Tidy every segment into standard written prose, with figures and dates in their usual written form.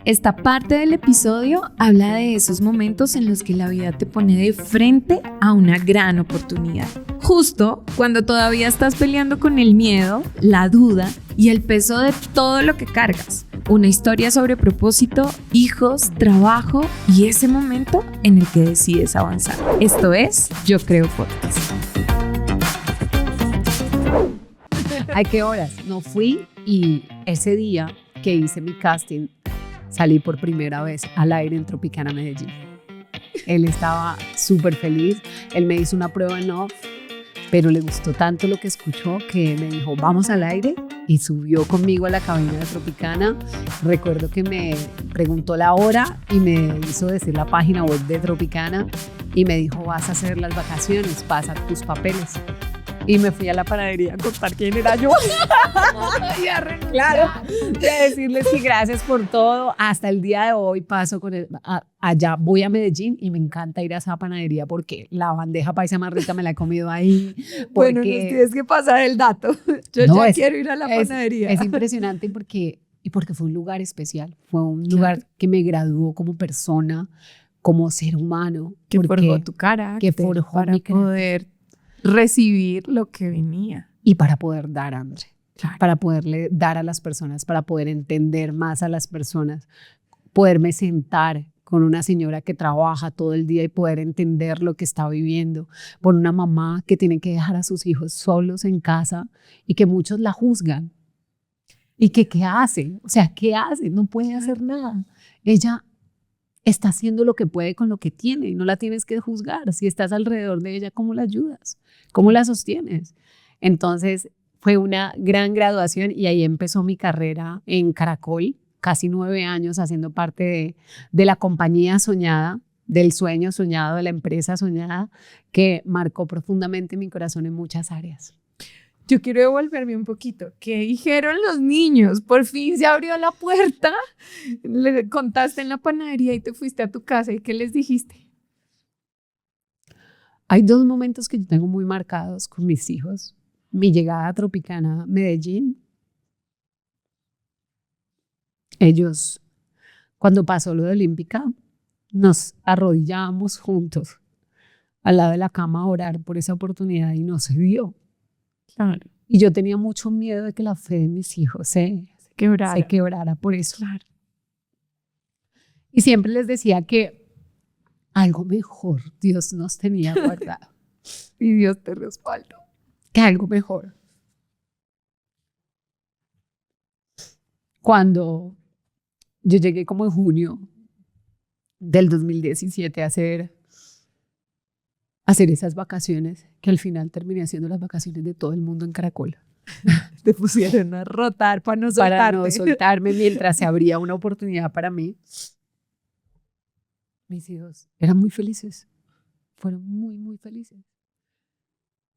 Esta parte del episodio habla de esos momentos en los que la vida te pone de frente a una gran oportunidad. Justo cuando todavía estás peleando con el miedo, la duda y el peso de todo lo que cargas. Una historia sobre propósito, hijos, trabajo y ese momento en el que decides avanzar. Esto es Yo Creo Podcast. ¿A qué horas? No fui y ese día que hice mi casting salí por primera vez al aire en Tropicana Medellín. Él estaba súper feliz, él me hizo una prueba en off, pero le gustó tanto lo que escuchó que me dijo, vamos al aire, y subió conmigo a la cabina de Tropicana. Recuerdo que me preguntó la hora y me hizo decir la página web de Tropicana y me dijo, vas a hacer las vacaciones, pasa tus papeles. Y me fui a la panadería a contar quién era yo. Claro, de decirles que gracias por todo. Hasta el día de hoy paso con allá, voy a Medellín y me encanta ir a esa panadería porque la bandeja paisa más rica me la he comido ahí. Bueno, nos tienes que pasar el dato. Yo no, quiero ir a la panadería. Es impresionante porque fue un lugar especial. Fue un lugar que me graduó como persona, como ser humano. Que forjó tu carácter, que forjó para mi poder recibir lo que venía. Y para poder dar, André. Claro. Para poderle dar a las personas, para poder entender más a las personas, poderme sentar con una señora que trabaja todo el día y poder entender lo que está viviendo, por una mamá que tiene que dejar a sus hijos solos en casa y que muchos la juzgan. ¿Y que qué hace? O sea, ¿qué hace? No puede hacer nada. Ella está haciendo lo que puede con lo que tiene y no la tienes que juzgar. Si estás alrededor de ella, ¿cómo la ayudas? ¿Cómo la sostienes? Entonces, fue una gran graduación y ahí empezó mi carrera en Caracol, casi 9 años haciendo parte de la compañía soñada, del sueño soñado, de la empresa soñada, que marcó profundamente mi corazón en muchas áreas. Yo quiero devolverme un poquito. ¿Qué dijeron los niños? Por fin se abrió la puerta, le contaste en la panadería y te fuiste a tu casa. ¿Y qué les dijiste? Hay 2 momentos que yo tengo muy marcados con mis hijos. Mi llegada a Tropicana Medellín. Ellos, cuando pasó lo de Olímpica, nos arrodillábamos juntos al lado de la cama a orar por esa oportunidad y no se dio. Claro. Y yo tenía mucho miedo de que la fe de mis hijos se quebrara por eso. Claro. Y siempre les decía que algo mejor Dios nos tenía guardado. Y Dios te respaldó. Que algo mejor. Cuando yo llegué como en junio del 2017 a hacer esas vacaciones, que al final terminé haciendo las vacaciones de todo el mundo en Caracol. Te pusieron a rotar para no soltarme mientras se abría una oportunidad para mí. Mis hijos eran muy felices, fueron muy, muy felices.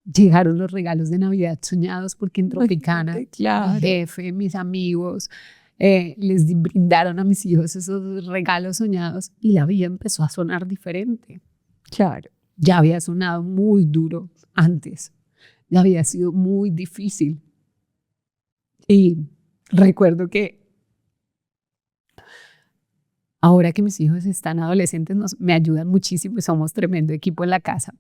Llegaron los regalos de Navidad soñados porque en Tropicana, claro, mi jefe, mis amigos, les brindaron a mis hijos esos regalos soñados y la vida empezó a sonar diferente. Claro. Ya había sonado muy duro antes, ya había sido muy difícil. Y recuerdo que ahora que mis hijos están adolescentes me ayudan muchísimo y somos tremendo equipo en la casa.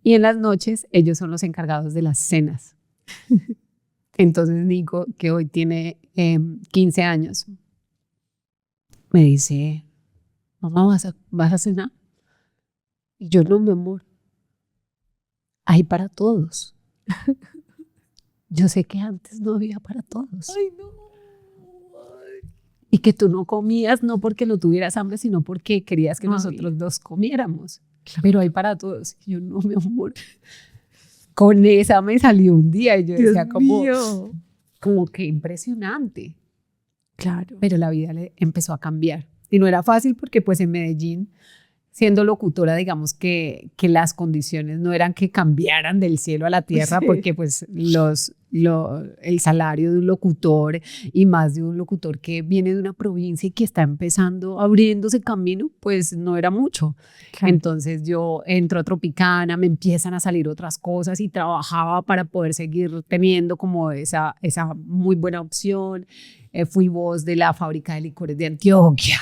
Y en las noches ellos son los encargados de las cenas. Entonces Nico, que hoy tiene 15 años, me dice, mamá, ¿vas a cenar? Y yo, no, mi amor, hay para todos. Yo sé que antes no había para todos. Ay, no. Y que tú no comías no porque no tuvieras hambre, sino porque querías que nosotros dos comiéramos. Claro. Pero hay para todos. Y yo, no, mi amor. Con esa me salió un día y yo decía, como que impresionante. Claro. Pero la vida le empezó a cambiar. Y no era fácil porque pues en Medellín, siendo locutora, digamos que las condiciones no eran que cambiaran del cielo a la tierra, sí, porque pues el salario de un locutor y más de un locutor que viene de una provincia y que está empezando, abriéndose camino, pues no era mucho. Claro. Entonces yo entro a Tropicana, me empiezan a salir otras cosas y trabajaba para poder seguir teniendo como esa muy buena opción. Fui voz de la fábrica de licores de Antioquia.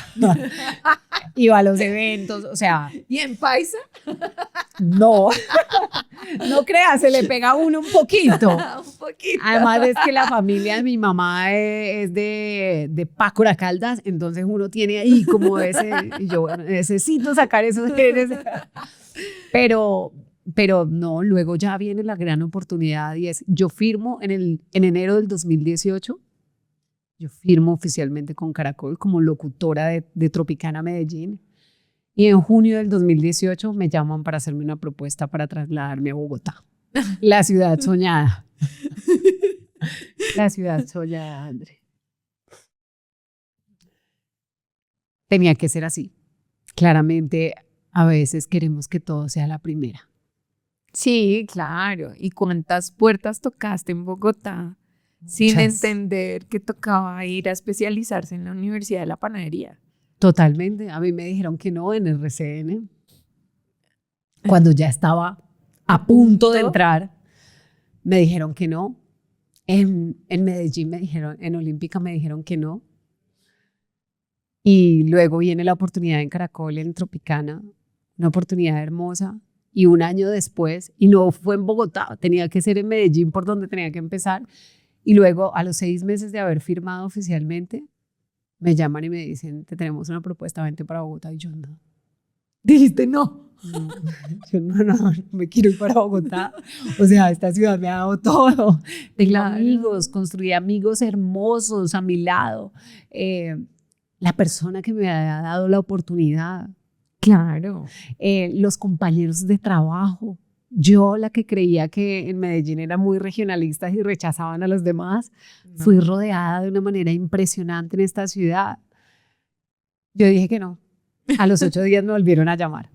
Iba a los eventos, o sea. ¿Y en Paisa? No, no creas, se le pega a uno un poquito. Un poquito. Además es que la familia de mi mamá es de Pácora Caldas, entonces uno tiene ahí como ese, y yo bueno, necesito sacar esos genes. Pero no, luego ya viene la gran oportunidad y es, yo firmo en enero del 2018, yo firmo oficialmente con Caracol como locutora de Tropicana Medellín. Y en junio del 2018 me llaman para hacerme una propuesta para trasladarme a Bogotá, la ciudad soñada. La ciudad soñada, André. Tenía que ser así. Claramente, a veces queremos que todo sea la primera. Sí, claro. ¿Y cuántas puertas tocaste en Bogotá sin Muchas. entender que tocaba ir a especializarse en la Universidad de la Panadería? Totalmente. A mí me dijeron que no en RCN. Cuando ya estaba a punto de entrar, me dijeron que no. En Medellín me dijeron, en Olímpica me dijeron que no. Y luego viene la oportunidad en Caracol, en Tropicana, una oportunidad hermosa. Y un año después, y no fue en Bogotá, tenía que ser en Medellín por donde tenía que empezar. Y luego, a los 6 meses de haber firmado oficialmente, me llaman y me dicen, te tenemos una propuesta, vente para Bogotá. Y yo no. Dijiste no. No, yo no me quiero ir para Bogotá. O sea, esta ciudad me ha dado todo. Tengo amigos, construí amigos hermosos a mi lado. La persona que me ha dado la oportunidad. Claro. Los compañeros de trabajo. Yo, la que creía que en Medellín eran muy regionalistas y rechazaban a los demás, fui rodeada de una manera impresionante en esta ciudad. Yo dije que no. A los 8 días me volvieron a llamar.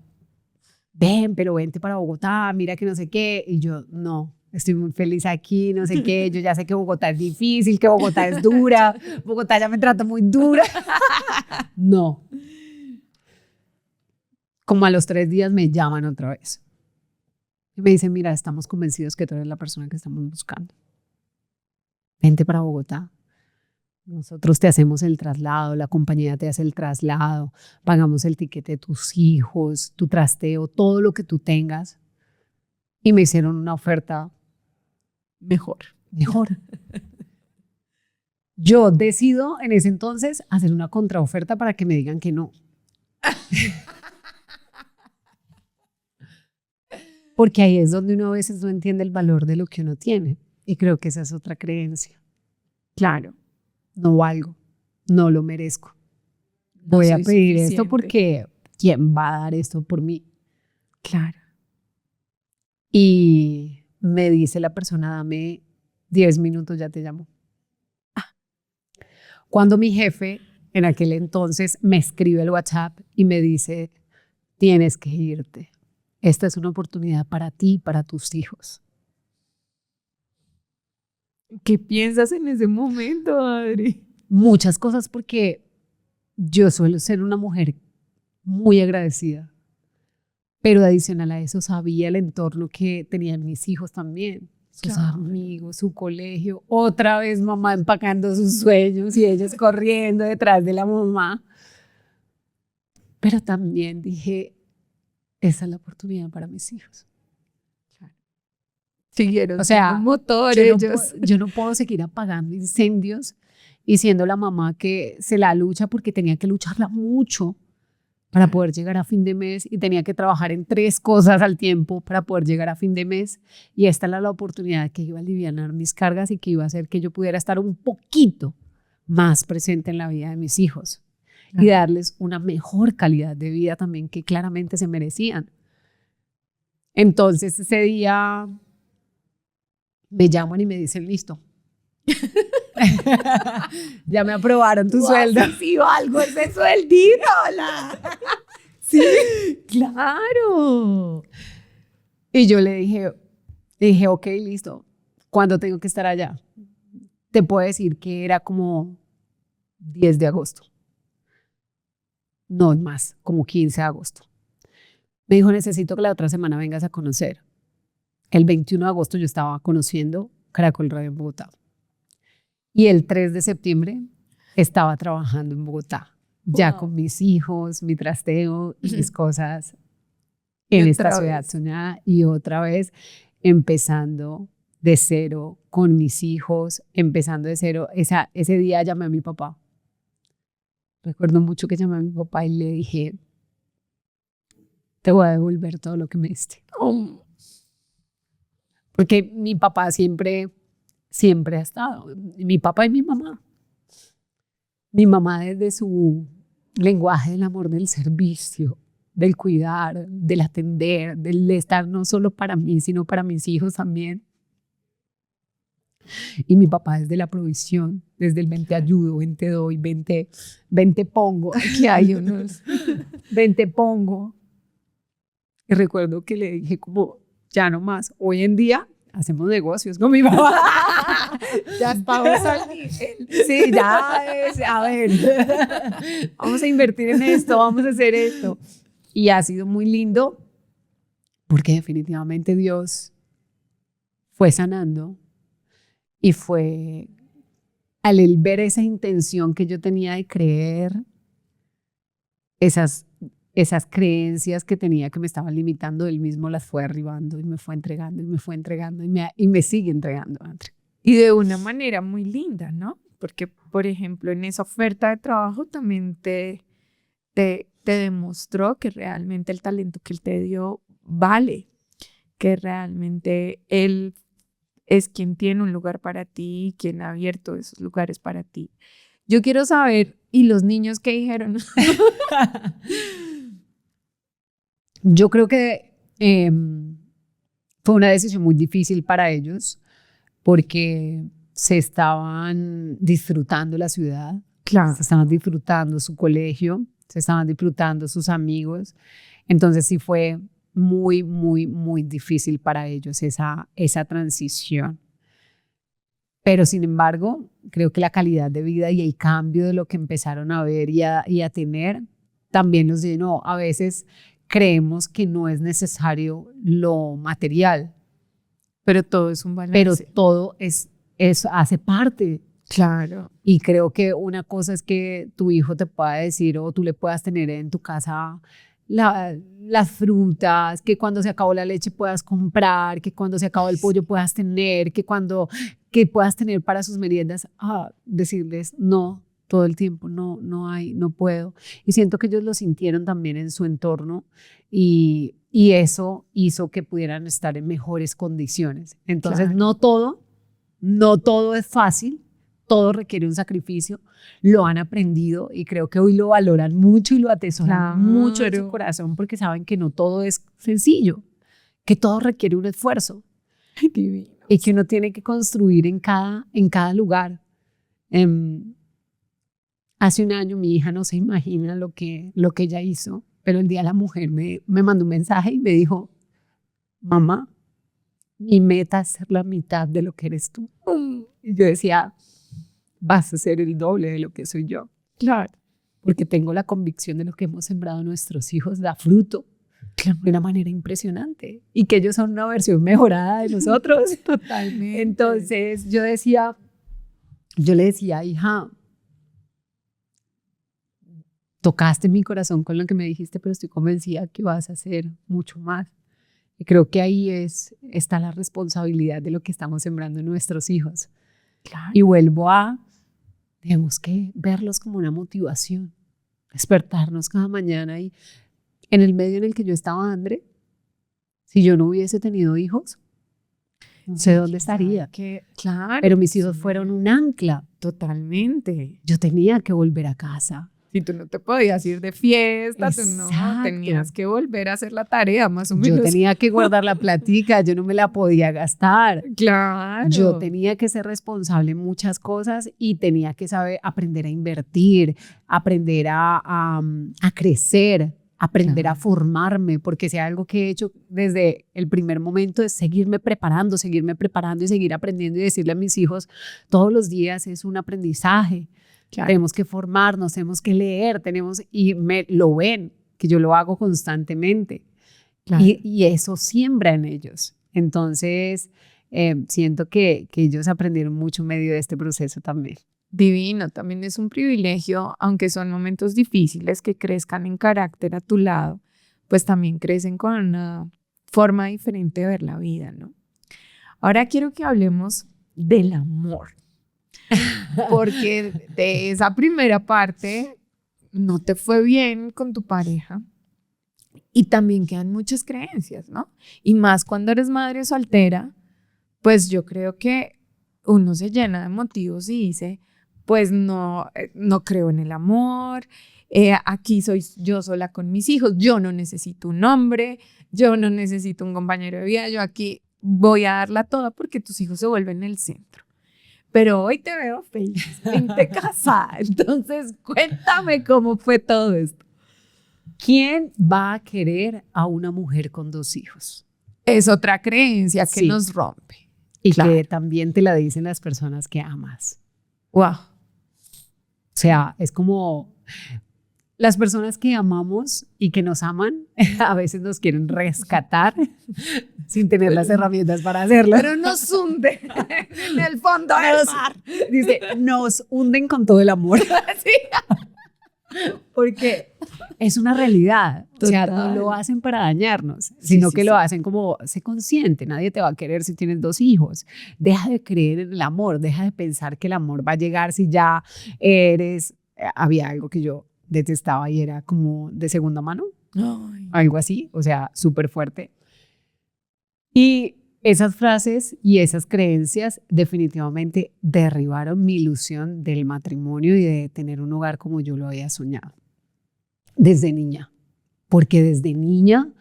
Ven, pero vente para Bogotá, mira que no sé qué. Y yo, no, estoy muy feliz aquí, no sé qué. Yo ya sé que Bogotá es difícil, que Bogotá es dura. Bogotá ya me trata muy dura. No. Como a los 3 días me llaman otra vez. Y me dicen, mira, estamos convencidos que tú eres la persona que estamos buscando. Vente para Bogotá. Nosotros te hacemos el traslado, la compañía te hace el traslado, pagamos el tiquete de tus hijos, tu trasteo, todo lo que tú tengas. Y me hicieron una oferta Mejor. Yo decido en ese entonces hacer una contraoferta para que me digan que no. Porque ahí es donde uno a veces no entiende el valor de lo que uno tiene. Y creo que esa es otra creencia. Claro. No valgo, no lo merezco. Voy a pedir esto porque ¿quién va a dar esto por mí? Claro. Y me dice la persona, dame 10 minutos, ya te llamo. Cuando mi jefe en aquel entonces me escribe el WhatsApp y me dice, tienes que irte. Esta es una oportunidad para ti y para tus hijos. ¿Qué piensas en ese momento, Adri? Muchas cosas porque yo suelo ser una mujer muy agradecida, pero adicional a eso sabía el entorno que tenían mis hijos también, sus Claro. amigos, su colegio, otra vez mamá empacando sus sueños y ellos corriendo detrás de la mamá. Pero también dije, esa es la oportunidad para mis hijos. Siguieron O sea, siendo motor yo ellos. yo no puedo seguir apagando incendios y siendo la mamá que se la lucha porque tenía que lucharla mucho para poder llegar a fin de mes y tenía que trabajar en 3 cosas al tiempo para poder llegar a fin de mes. Y esta era la oportunidad que iba a alivianar mis cargas y que iba a hacer que yo pudiera estar un poquito más presente en la vida de mis hijos y darles una mejor calidad de vida también que claramente se merecían. Entonces ese día me llaman y me dicen, listo. Ya me aprobaron tu sueldo. Sí, algo ese sueldito. Sí, claro. Y yo le dije, ok, listo. ¿Cuándo tengo que estar allá? Te puedo decir que era como 10 de agosto. No más, como 15 de agosto. Me dijo, necesito que la otra semana vengas a conocer. El 21 de agosto yo estaba conociendo Caracol Radio en Bogotá. Y el 3 de septiembre estaba trabajando en Bogotá, ya con mis hijos, mi trasteo y mis cosas en esta ciudad soñada. Y otra vez empezando de cero con mis hijos, empezando de cero. Ese día llamé a mi papá. Recuerdo mucho que llamé a mi papá y le dije, te voy a devolver todo lo que me diste. Porque mi papá siempre ha estado, mi papá y mi mamá. Mi mamá desde su lenguaje del amor, del servicio, del cuidar, del atender, del estar no solo para mí, sino para mis hijos también. Y mi papá desde la provisión, desde el 20 ayudo, 20 doy, 20 pongo. Aquí hay unos 20 pongo. Y recuerdo que le dije como, ya no más, hoy en día hacemos negocios con mi papá. Ya estamos al nivel. Sí, ya es, a ver, vamos a invertir en esto, vamos a hacer esto. Y ha sido muy lindo porque definitivamente Dios fue sanando y fue al él ver esa intención que yo tenía de creer, esas creencias que tenía que me estaban limitando, él mismo las fue arribando y me fue entregando y me fue entregando y me sigue entregando, André. Y de una manera muy linda, ¿no? Porque, por ejemplo, en esa oferta de trabajo también te demostró que realmente el talento que él te dio vale, que realmente él es quien tiene un lugar para ti, quien ha abierto esos lugares para ti. Yo quiero saber, ¿y los niños qué dijeron? Yo creo que fue una decisión muy difícil para ellos porque se estaban disfrutando la ciudad, Claro. se estaban disfrutando su colegio, se estaban disfrutando sus amigos. Entonces sí fue muy, muy, muy difícil para ellos esa transición. Pero sin embargo, creo que la calidad de vida y el cambio de lo que empezaron a ver y a tener también nos llenó. A veces creemos que no es necesario lo material, Pero todo es un balance. pero todo hace parte. Claro. Y creo que una cosa es que tu hijo te pueda decir o tú le puedas tener en tu casa las frutas, que cuando se acabó la leche puedas comprar, que cuando se acabó el pollo puedas tener, que puedas tener para sus meriendas, decirles no todo el tiempo, no hay, no puedo. Y siento que ellos lo sintieron también en su entorno y eso hizo que pudieran estar en mejores condiciones. Entonces Claro. no todo es fácil, todo requiere un sacrificio, lo han aprendido y creo que hoy lo valoran mucho y lo atesoran Claro. mucho en su corazón porque saben que no todo es sencillo, que todo requiere un esfuerzo. Divino. Y que uno tiene que construir en cada lugar. Hace un año mi hija no se imagina lo que ella hizo, pero el día de la mujer me mandó un mensaje y me dijo, mamá, mi meta es ser la mitad de lo que eres tú. Y yo decía, vas a ser el doble de lo que soy yo. Claro. Porque tengo la convicción de lo que hemos sembrado nuestros hijos da fruto de una manera impresionante y que ellos son una versión mejorada de nosotros. Totalmente. Entonces yo le decía, hija, tocaste mi corazón con lo que me dijiste, pero estoy convencida que vas a hacer mucho más. Y creo que ahí está la responsabilidad de lo que estamos sembrando en nuestros hijos. Claro. Y tenemos que verlos como una motivación, despertarnos cada mañana. Y en el medio en el que yo estaba, André, si yo no hubiese tenido hijos, no sé dónde estaría. Claro. Pero mis hijos fueron un ancla. Totalmente. Yo tenía que volver a casa. Si tú no te podías ir de fiesta, tú no tenías que volver a hacer la tarea, más o menos. Yo tenía que guardar la platica, yo no me la podía gastar. Claro. Yo tenía que ser responsable en muchas cosas y tenía que aprender a invertir, aprender a crecer. aprender a formarme, porque si hay algo que he hecho desde el primer momento es seguirme preparando y seguir aprendiendo y decirle a mis hijos todos los días es un aprendizaje. Claro. Tenemos que formarnos, tenemos que leer, y lo ven, que yo lo hago constantemente. Claro. Y eso siembra en ellos. Entonces, siento que ellos aprendieron mucho en medio de este proceso también. Divino, también es un privilegio, aunque son momentos difíciles, que crezcan en carácter a tu lado, pues también crecen con una forma diferente de ver la vida, ¿no? Ahora quiero que hablemos del amor, porque de esa primera parte no te fue bien con tu pareja y también quedan muchas creencias, ¿no? Y más cuando eres madre soltera, pues yo creo que uno se llena de motivos y dice, pues no creo en el amor, aquí soy yo sola con mis hijos, yo no necesito un hombre, yo no necesito un compañero de vida, yo aquí voy a darla toda porque tus hijos se vuelven el centro. Pero hoy te veo felizmente casada, entonces cuéntame cómo fue todo esto. ¿Quién va a querer a una mujer con 2 hijos? Es otra creencia que nos rompe. Y claro, que también te la dicen las personas que amas. Wow. O sea, es como las personas que amamos y que nos aman a veces nos quieren rescatar sin tener las herramientas para hacerlo. Pero nos hunde en el fondo del mar. Dice, nos hunden con todo el amor. Sí. Porque es una realidad. Total. O sea, no lo hacen para dañarnos, sino que lo hacen como, sé consciente, nadie te va a querer si tienes 2 hijos. Deja de creer en el amor, deja de pensar que el amor va a llegar si ya eres... Había algo que yo detestaba y era como de segunda mano. Ay. Algo así, o sea, súper fuerte. Y esas frases y esas creencias definitivamente derribaron mi ilusión del matrimonio y de tener un hogar como yo lo había soñado. Desde niña. Porque desde niña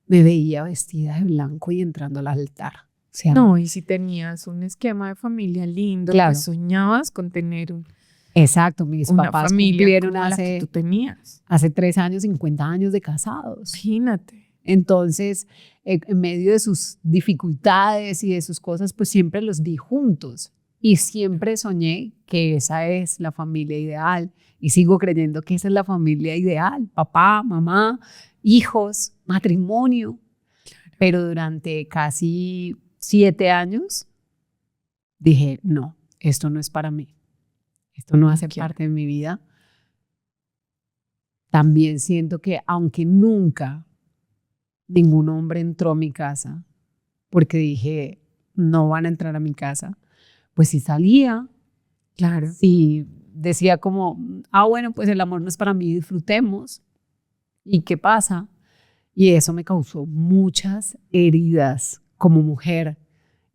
me veía vestida de blanco y entrando al altar. O sea, no, y si tenías un esquema de familia lindo, claro, pues soñabas con tener un... Exacto, mis papás cumplieron tú tenías. Hace 3 años, 50 años de casados. Imagínate. Entonces, en medio de sus dificultades y de sus cosas, pues siempre los vi juntos y siempre soñé que esa es la familia ideal y sigo creyendo que esa es la familia ideal, papá, mamá, hijos, matrimonio. Claro. Pero durante casi 7 años dije, no, esto no es para mí, esto no hace parte de mi vida. También siento que aunque nunca ningún hombre entró a mi casa porque dije, no van a entrar a mi casa. Pues si salía, claro, si decía como, bueno, pues el amor no es para mí, disfrutemos. ¿Y qué pasa? Y eso me causó muchas heridas como mujer.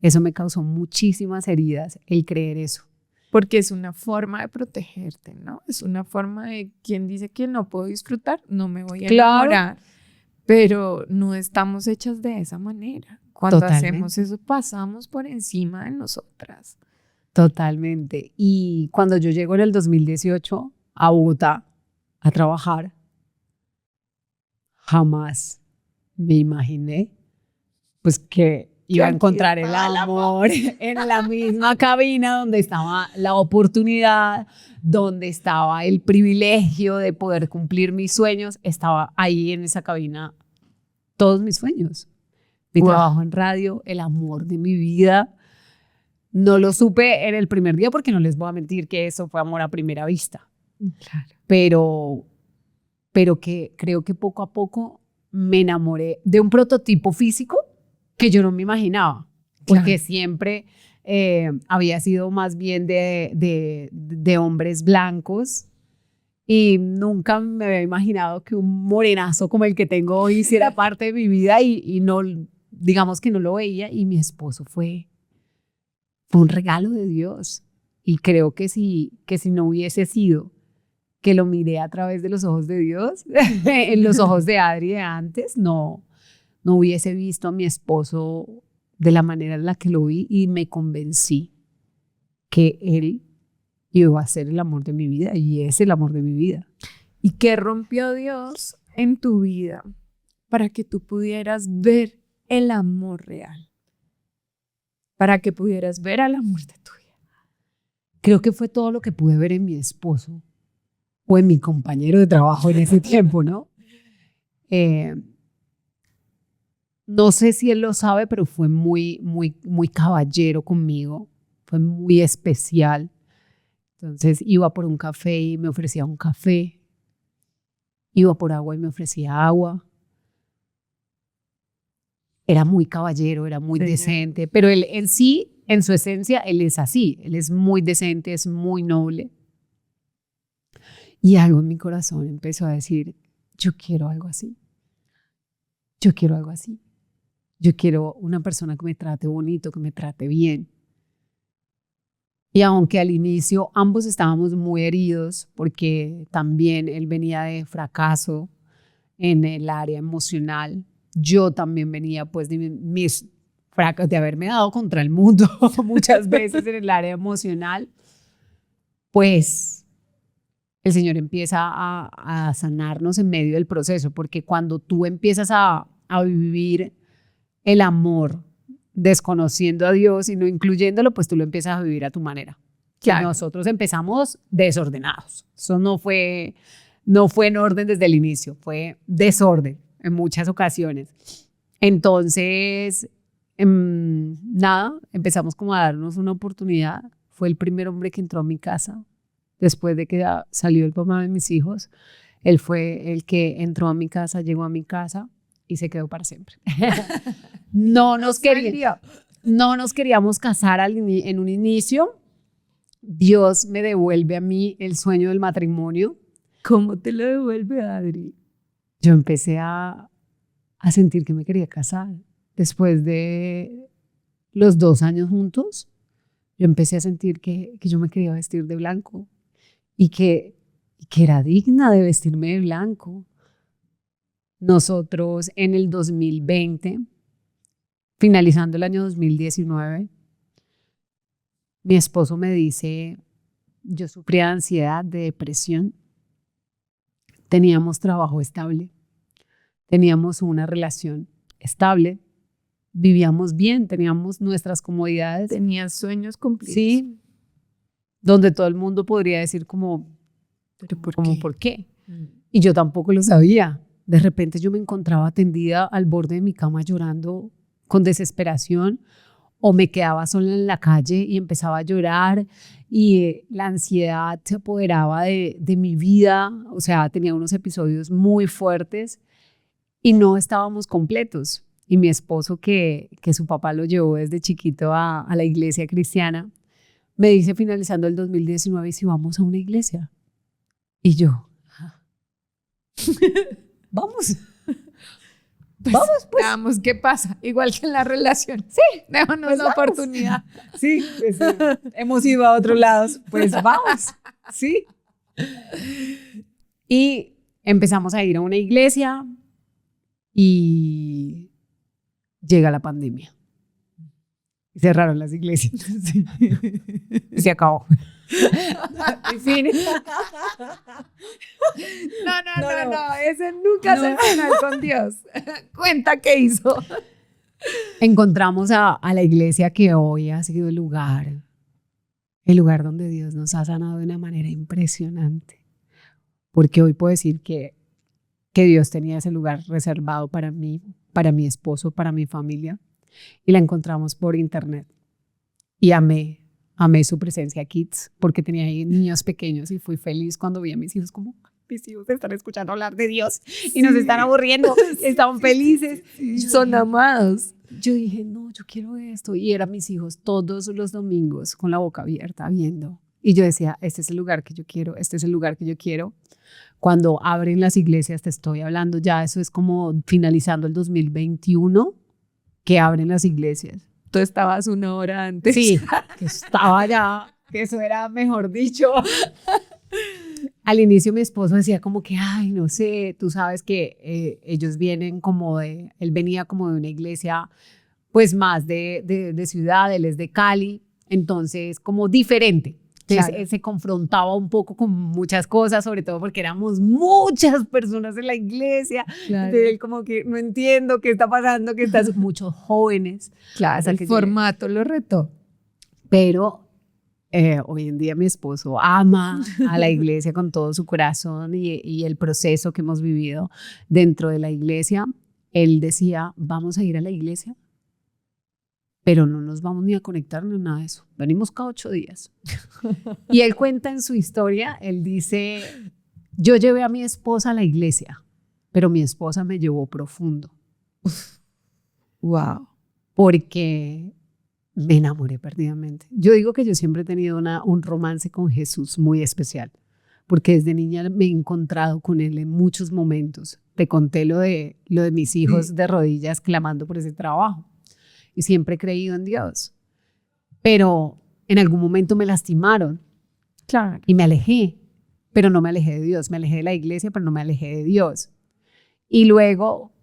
Eso me causó muchísimas heridas, el creer eso. Porque es una forma de protegerte, ¿no? Es una forma de quien dice que no puedo disfrutar, no me voy a enamorar. Pero no estamos hechas de esa manera. Cuando Totalmente. Hacemos eso, pasamos por encima de nosotras. Totalmente. Y cuando yo llego en el 2018 a Bogotá a trabajar, jamás me imaginé pues que iba a encontrar el amor en la misma cabina donde estaba la oportunidad, donde estaba el privilegio de poder cumplir mis sueños. Estaba ahí en esa cabina todos mis sueños. Mi trabajo en radio, el amor de mi vida. No lo supe en el primer día porque no les voy a mentir que eso fue amor a primera vista. Claro. Pero que creo que poco a poco me enamoré de un prototipo físico que yo no me imaginaba, porque siempre había sido más bien de hombres blancos y nunca me había imaginado que un morenazo como el que tengo hoy hiciera parte de mi vida y no, digamos que no lo veía, y mi esposo fue un regalo de Dios. Y creo que si no hubiese sido que lo miré a través de los ojos de Dios, en los ojos de Adri de antes, no hubiese visto a mi esposo de la manera en la que lo vi, y me convencí que él iba a ser el amor de mi vida y es el amor de mi vida. ¿Y qué rompió Dios en tu vida para que tú pudieras ver el amor real? Para que pudieras ver al amor de tu vida. Creo que fue todo lo que pude ver en mi esposo o en mi compañero de trabajo en ese tiempo, ¿no? No sé si él lo sabe, pero fue muy, muy, muy caballero conmigo. Fue muy especial. Entonces iba por un café y me ofrecía un café. Iba por agua y me ofrecía agua. Era muy caballero, era muy decente, pero él en sí, en su esencia, él es así. Él es muy decente, es muy noble. Y algo en mi corazón empezó a decir, yo quiero algo así. Yo quiero algo así. Yo quiero una persona que me trate bonito, que me trate bien. Y aunque al inicio ambos estábamos muy heridos, porque también él venía de fracaso en el área emocional, yo también venía pues de mis fracasos, de haberme dado contra el mundo muchas veces en el área emocional, pues el Señor empieza a sanarnos en medio del proceso, porque cuando tú empiezas a vivir el amor desconociendo a Dios y no incluyéndolo, pues tú lo empiezas a vivir a tu manera. Claro. Nosotros empezamos desordenados. Eso no fue en orden desde el inicio, fue desorden en muchas ocasiones. Entonces, nada, empezamos como a darnos una oportunidad. Fue el primer hombre que entró a mi casa después de que salió el papá de mis hijos. Él fue el que entró a mi casa, llegó a mi casa y se quedó para siempre. No nos queríamos casar en un inicio. Dios me devuelve a mí el sueño del matrimonio. ¿Cómo te lo devuelve, Adri? Yo empecé a sentir que me quería casar. Después de los 2 años juntos, yo empecé a sentir que yo me quería vestir de blanco y que era digna de vestirme de blanco. Nosotros en el 2020, finalizando el año 2019, mi esposo me dice, yo sufría de ansiedad, de depresión, teníamos trabajo estable, teníamos una relación estable, vivíamos bien, teníamos nuestras comodidades. Tenías sueños cumplidos. Sí, donde todo el mundo podría decir como, ¿pero por qué? Y yo tampoco lo sabía. De repente yo me encontraba tendida al borde de mi cama llorando con desesperación, o me quedaba sola en la calle y empezaba a llorar y la ansiedad se apoderaba de mi vida. O sea, tenía unos episodios muy fuertes y no estábamos completos. Y mi esposo, que su papá lo llevó desde chiquito a la iglesia cristiana, me dice finalizando el 2019, ¿y si vamos a una iglesia? Y yo, vamos. Veamos qué pasa, igual que en la relación. Sí, déjanos pues la oportunidad. Sí, pues, hemos ido a otros lados, pues vamos, sí. Y empezamos a ir a una iglesia y llega la pandemia. Y cerraron las iglesias. Sí. Y se acabó. En fin. No, ese nunca se final con Dios. Cuenta qué hizo. Encontramos a la iglesia que hoy ha sido el lugar donde Dios nos ha sanado de una manera impresionante. Porque hoy puedo decir que Dios tenía ese lugar reservado para mí, para mi esposo, para mi familia. Y la encontramos por internet. Y amé su presencia Kids, porque tenía ahí niños pequeños y fui feliz cuando vi a mis hijos como, mis hijos están escuchando hablar de Dios y nos están aburriendo, estaban felices, son amados. Yo dije, no, yo quiero esto. Y eran mis hijos todos los domingos con la boca abierta viendo. Y yo decía, este es el lugar que yo quiero, este es el lugar que yo quiero. Cuando abren las iglesias, te estoy hablando ya, eso es como finalizando el 2021, que abren las iglesias. Tú estabas 1 hora antes. Sí, que estaba ya, que eso era mejor dicho. Al inicio mi esposo decía como que, ay, no sé, tú sabes que ellos vienen como él venía como de una iglesia pues más de ciudad, él es de Cali, entonces como diferente Entonces Claro. se confrontaba un poco con muchas cosas, sobre todo porque éramos muchas personas en la iglesia. Claro. Entonces él como que no entiendo qué está pasando, que estás muchos jóvenes. Claro, Hasta el que formato lo retó. pero hoy en día mi esposo ama a la iglesia con todo su corazón y el proceso que hemos vivido dentro de la iglesia. Él decía, vamos a ir a la iglesia, pero no nos vamos ni a conectar ni nada de eso. Venimos cada 8 días. Y él cuenta en su historia, él dice, yo llevé a mi esposa a la iglesia, pero mi esposa me llevó profundo. Wow. Porque me enamoré perdidamente. Yo digo que yo siempre he tenido un romance con Jesús muy especial, porque desde niña me he encontrado con él en muchos momentos. Te conté lo de mis hijos de rodillas clamando por ese trabajo. Y siempre he creído en Dios. Pero en algún momento me lastimaron Claro. y me alejé, pero no me alejé de Dios. Me alejé de la iglesia, pero no me alejé de Dios. Y luego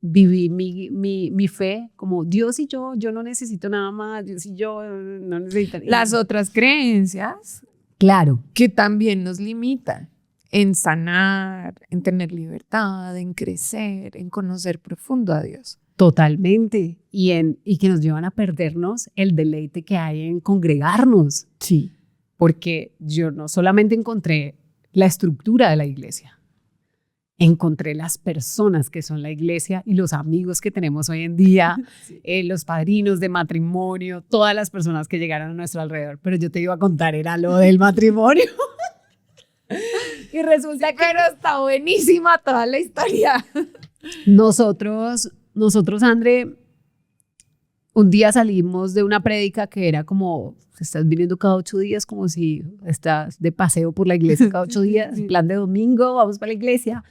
viví mi fe como Dios y yo no necesito nada más, Dios y yo no necesito. Las otras creencias Claro, que también nos limitan en sanar, en tener libertad, en crecer, en conocer profundo a Dios. totalmente. Y que nos llevan a perdernos el deleite que hay en congregarnos. Sí. Porque yo no solamente encontré la estructura de la iglesia, encontré las personas que son la iglesia y los amigos que tenemos hoy en día, Sí. los padrinos de matrimonio, todas las personas que llegaron a nuestro alrededor. Pero yo te iba a contar, era lo del matrimonio. Y resulta que Pero está buenísima toda la historia. nosotros, André, un día salimos de una prédica que era como, estás viniendo cada 8 días, como si estás de paseo por la iglesia cada 8 días, Sí. plan de domingo, vamos para la iglesia.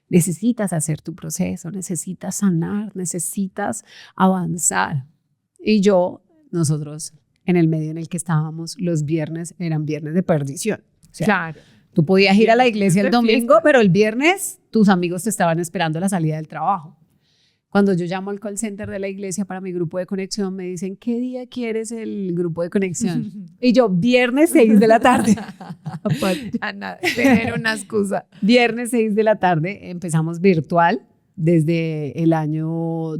Necesitas hacer tu proceso, necesitas sanar, necesitas avanzar. Y nosotros, en el medio en el que estábamos, los viernes eran viernes de perdición. O sea, Claro. tú podías ir a la iglesia el De domingo, fiesta. pero el viernes tus amigos te estaban esperando a la salida del trabajo. Cuando yo llamo al call center de la iglesia para mi grupo de conexión, me dicen, ¿qué día quieres el grupo de conexión? Y yo, viernes 6 de la tarde. Ya nada, tener una excusa. Viernes 6 de la tarde, empezamos virtual desde el año,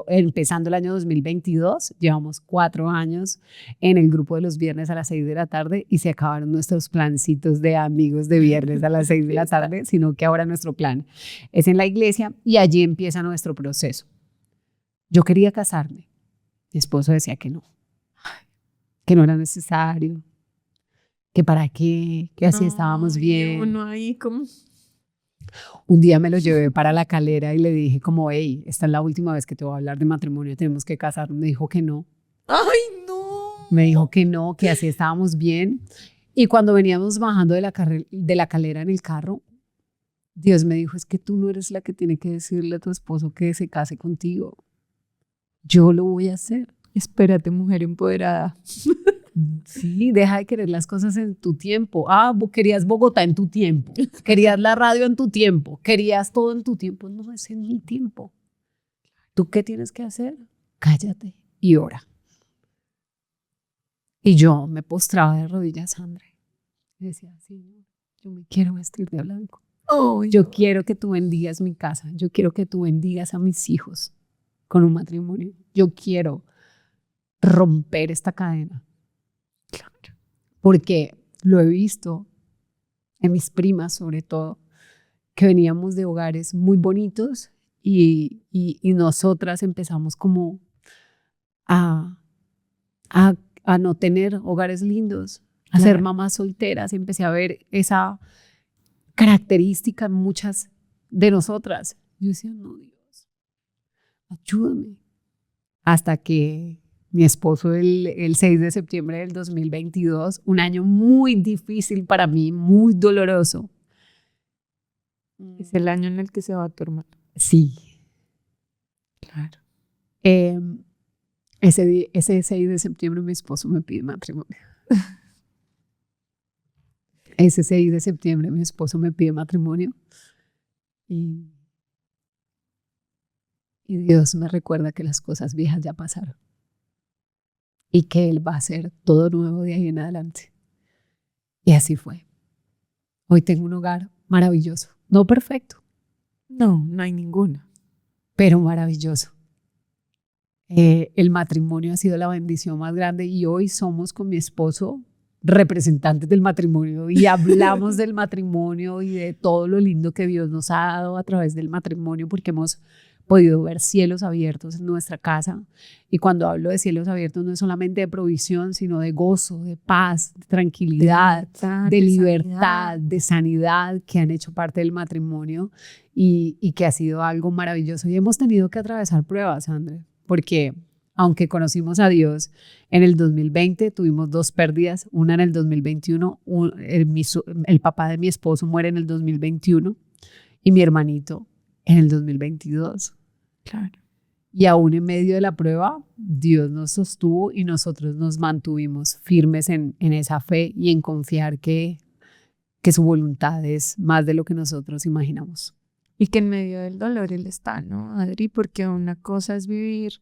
empezando el año 2022. Llevamos 4 años en el grupo de los viernes a las 6 de la tarde y se acabaron nuestros plancitos de amigos de viernes a las 6 de la tarde, sino que ahora nuestro plan es en la iglesia y allí empieza nuestro proceso. Yo quería casarme. Mi esposo decía que no era necesario, que para qué, que así estábamos Ay, bien. Uno ahí como... Un día me lo llevé para la Calera y le dije como, hey, esta es la última vez que te voy a hablar de matrimonio, tenemos que casarnos. Me dijo que no. ¡Ay, no! Me dijo que no, que así estábamos bien. Y cuando veníamos bajando de la Calera en el carro, Dios me dijo, es que tú no eres la que tiene que decirle a tu esposo que se case contigo. Yo lo voy a hacer. Espérate, mujer empoderada. Sí, deja de querer las cosas en tu tiempo. Querías Bogotá en tu tiempo. Querías la radio en tu tiempo. Querías todo en tu tiempo. No, es en mi tiempo. ¿Tú qué tienes que hacer? Cállate y ora. Y yo me postraba de rodillas, André. Y decía, Señor, yo me quiero vestir de blanco. Ay, Yo quiero que tú bendigas mi casa. Yo quiero que tú bendigas a mis hijos con un matrimonio. Yo quiero romper esta cadena. claro. Porque lo he visto en mis primas, sobre todo, que veníamos de hogares muy bonitos y nosotras empezamos como a no tener hogares lindos, a ser Claro. mamás solteras. Empecé a ver esa característica en muchas de nosotras. Yo decía, no, Dios, ayúdame. Hasta que mi esposo el 6 de septiembre del 2022, un año muy difícil para mí, muy doloroso. Es el año en el que se va tu hermano. Sí. Claro. Ese 6 de septiembre mi esposo me pide matrimonio. Ese 6 de septiembre mi esposo me pide matrimonio y Dios me recuerda que las cosas viejas ya pasaron y que Él va a hacer todo nuevo de ahí en adelante. Y así fue. Hoy tengo un hogar maravilloso, no perfecto, No, no hay ninguno. pero maravilloso. El matrimonio ha sido la bendición más grande y hoy somos con mi esposo representantes del matrimonio y hablamos del matrimonio y de todo lo lindo que Dios nos ha dado a través del matrimonio, porque hemos podido ver cielos abiertos en nuestra casa. Y cuando hablo de cielos abiertos no es solamente de provisión, sino de gozo, de paz, de tranquilidad, de libertad, de sanidad, que han hecho parte del matrimonio y que ha sido algo maravilloso. Y hemos tenido que atravesar pruebas, André, porque aunque conocimos a Dios en el 2020, tuvimos 2 pérdidas, una en el 2021, el papá de mi esposo muere en el 2021 y mi hermanito en el 2022. Claro. Y aún en medio de la prueba, Dios nos sostuvo y nosotros nos mantuvimos firmes en esa fe y en confiar que su voluntad es más de lo que nosotros imaginamos. Y que en medio del dolor Él está, ¿no, Adri? Porque una cosa es vivir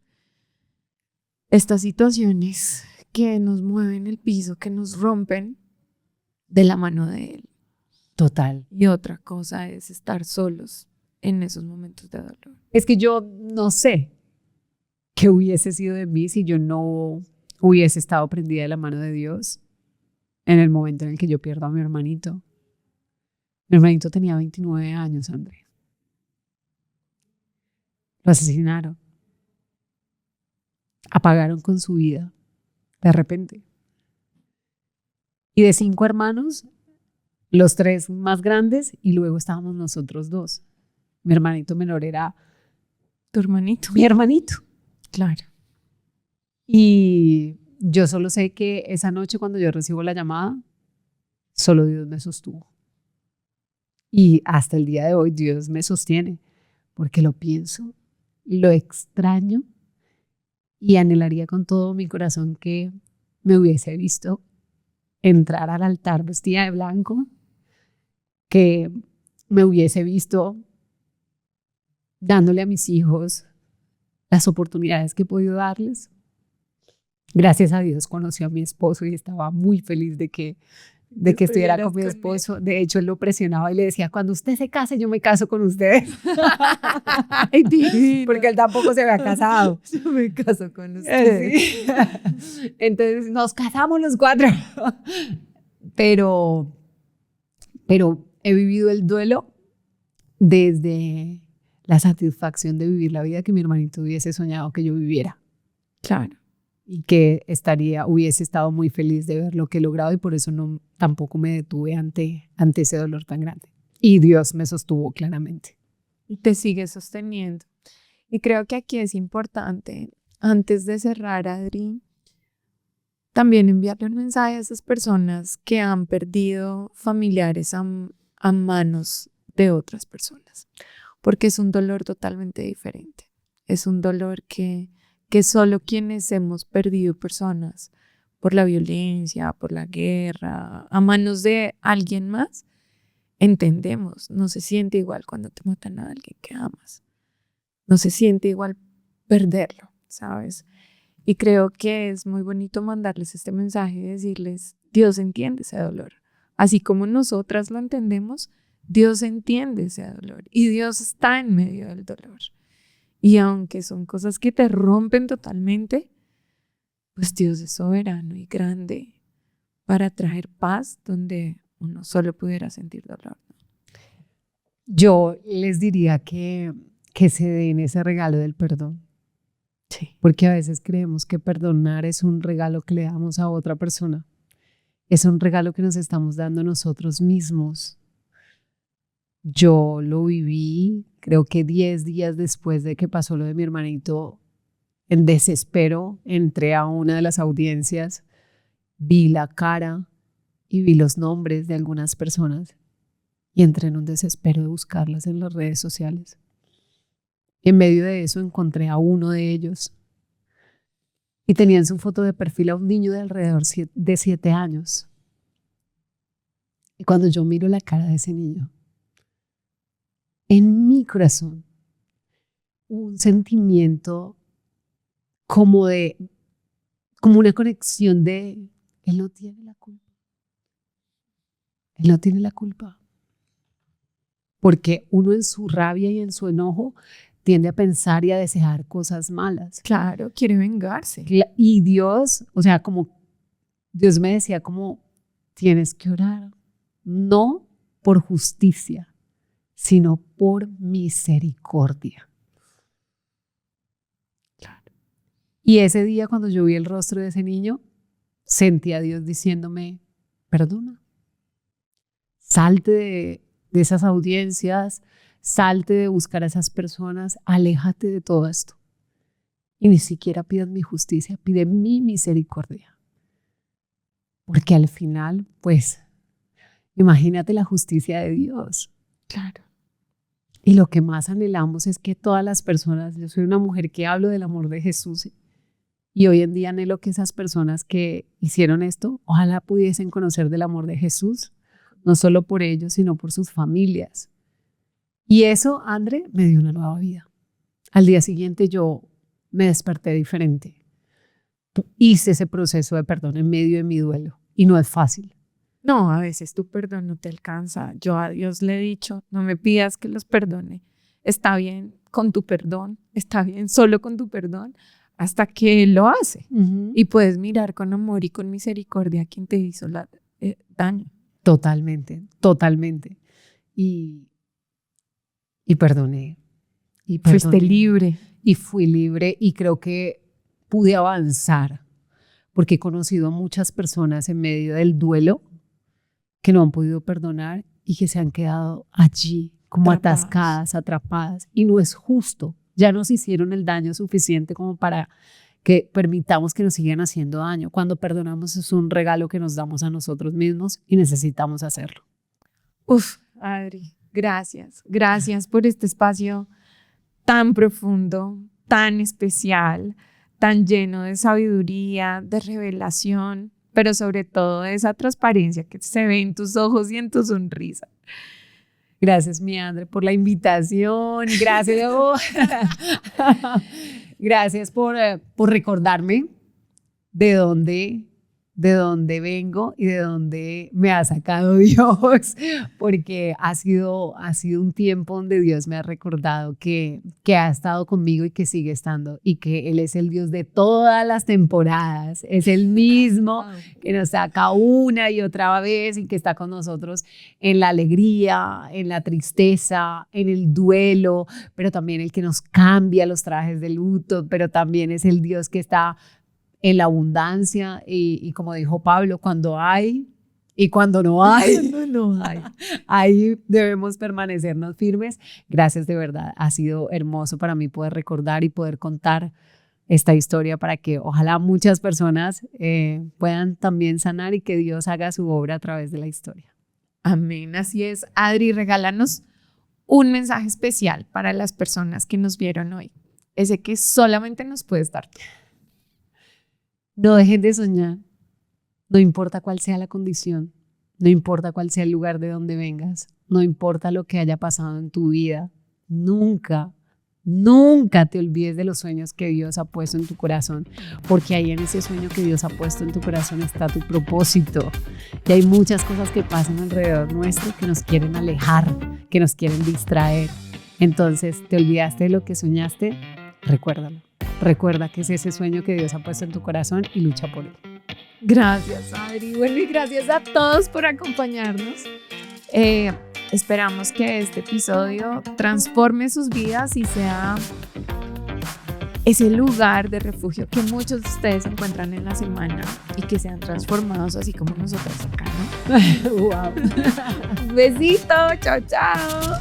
estas situaciones que nos mueven el piso, que nos rompen de la mano de Él. Total. Y otra cosa es estar solos en esos momentos de dolor. Es que yo no sé qué hubiese sido de mí si yo no hubiese estado prendida de la mano de Dios en el momento en el que yo pierdo a mi hermanito. Mi hermanito tenía 29 años, André. Lo asesinaron. Apagaron con su vida de repente. Y de 5 hermanos, los 3 más grandes y luego estábamos nosotros 2. Mi hermanito menor era ¿Tu hermanito? mi hermanito. Claro. Y yo solo sé que esa noche cuando yo recibo la llamada, solo Dios me sostuvo. Y hasta el día de hoy Dios me sostiene, porque lo pienso, lo extraño y anhelaría con todo mi corazón que me hubiese visto entrar al altar vestida de blanco, que me hubiese visto dándole a mis hijos las oportunidades que he podido darles. Gracias a Dios conocí a mi esposo y estaba muy feliz de que estuviera con mi esposo. De hecho, él lo presionaba y le decía, cuando usted se case, yo me caso con usted. Ay, divino. Porque él tampoco se había casado. Yo me caso con usted. Sí. Entonces nos casamos los 4. Pero he vivido el duelo desde la satisfacción de vivir la vida que mi hermanito hubiese soñado que yo viviera. Claro. Y que hubiese estado muy feliz de ver lo que he logrado y por eso tampoco me detuve ante ese dolor tan grande. Y Dios me sostuvo claramente. Y te sigue sosteniendo. Y creo que aquí es importante, antes de cerrar, Adri, también enviarle un mensaje a esas personas que han perdido familiares a manos de otras personas, porque es un dolor totalmente diferente. Es un dolor que solo quienes hemos perdido personas por la violencia, por la guerra, a manos de alguien más, entendemos. No se siente igual cuando te matan a alguien que amas. No se siente igual perderlo, ¿sabes? Y creo que es muy bonito mandarles este mensaje y decirles, Dios entiende ese dolor. Así como nosotras lo entendemos, Dios entiende ese dolor y Dios está en medio del dolor. Y aunque son cosas que te rompen totalmente, pues Dios es soberano y grande para traer paz donde uno solo pudiera sentir dolor. Yo les diría que se den ese regalo del perdón. Sí. Porque a veces creemos que perdonar es un regalo que le damos a otra persona. Es un regalo que nos estamos dando a nosotros mismos. Yo lo viví, creo que 10 días después de que pasó lo de mi hermanito, en desespero, entré a una de las audiencias, vi la cara y vi los nombres de algunas personas y entré en un desespero de buscarlas en las redes sociales. Y en medio de eso encontré a uno de ellos y tenía en su foto de perfil a un niño de alrededor de 7 años. Y cuando yo miro la cara de ese niño, en mi corazón, un sentimiento como una conexión de, él no tiene la culpa. Él no tiene la culpa. Porque uno en su rabia y en su enojo tiende a pensar y a desear cosas malas. Claro, quiere vengarse. Y Dios, o sea, como Dios me decía, como tienes que orar, no por justicia, sino por misericordia. Claro. Y ese día cuando yo vi el rostro de ese niño, sentí a Dios diciéndome, perdona, salte de esas audiencias, salte de buscar a esas personas, aléjate de todo esto. Y ni siquiera pidas mi justicia, pide mi misericordia. Porque al final, pues, imagínate la justicia de Dios. Claro. Y lo que más anhelamos es que todas las personas, yo soy una mujer que hablo del amor de Jesús y hoy en día anhelo que esas personas que hicieron esto, ojalá pudiesen conocer del amor de Jesús, no solo por ellos, sino por sus familias. Y eso, André, me dio una nueva vida. Al día siguiente yo me desperté diferente. Hice ese proceso de perdón en medio de mi duelo y no es fácil. No, a veces tu perdón no te alcanza. Yo a Dios le he dicho, no me pidas que los perdone. Está bien con tu perdón, está bien solo con tu perdón, hasta que Él lo hace. Y puedes mirar con amor y con misericordia a quien te hizo daño. Totalmente, totalmente. Y perdoné. Fuiste libre. Y fui libre y creo que pude avanzar porque he conocido a muchas personas en medio del duelo que no han podido perdonar y que se han quedado allí como atascadas, atrapadas. Y no es justo. Ya nos hicieron el daño suficiente como para que permitamos que nos sigan haciendo daño. Cuando perdonamos es un regalo que nos damos a nosotros mismos y necesitamos hacerlo. Uf, Adri, gracias. Gracias por este espacio tan profundo, tan especial, tan lleno de sabiduría, de revelación, pero sobre todo de esa transparencia que se ve en tus ojos y en tu sonrisa. Gracias, mi André, por la invitación. Gracias. Gracias por recordarme de dónde vengo y de dónde me ha sacado Dios, porque ha sido un tiempo donde Dios me ha recordado que ha estado conmigo y que sigue estando y que Él es el Dios de todas las temporadas, es el mismo que nos saca una y otra vez y que está con nosotros en la alegría, en la tristeza, en el duelo, pero también el que nos cambia los trajes de luto, pero también es el Dios que está en la abundancia y como dijo Pablo, cuando hay y cuando no hay, ahí debemos permanecernos firmes. Gracias, de verdad, ha sido hermoso para mí poder recordar y poder contar esta historia para que ojalá muchas personas puedan también sanar y que Dios haga su obra a través de la historia. Amén, así es. Adri, regálanos un mensaje especial para las personas que nos vieron hoy, ese que solamente nos puedes dar tú. No dejen de soñar, no importa cuál sea la condición, no importa cuál sea el lugar de donde vengas, no importa lo que haya pasado en tu vida, nunca te olvides de los sueños que Dios ha puesto en tu corazón, porque ahí en ese sueño que Dios ha puesto en tu corazón está tu propósito. Y hay muchas cosas que pasan alrededor nuestro que nos quieren alejar, que nos quieren distraer. Entonces, ¿te olvidaste de lo que soñaste? Recuérdalo. Recuerda que es ese sueño que Dios ha puesto en tu corazón y lucha por él. Gracias, Adri. Bueno, y gracias a todos por acompañarnos. Esperamos que este episodio transforme sus vidas y sea ese lugar de refugio que muchos de ustedes encuentran en la semana y que sean transformados así como nosotros acá, ¿no? Wow. Un besito. Chao, chao.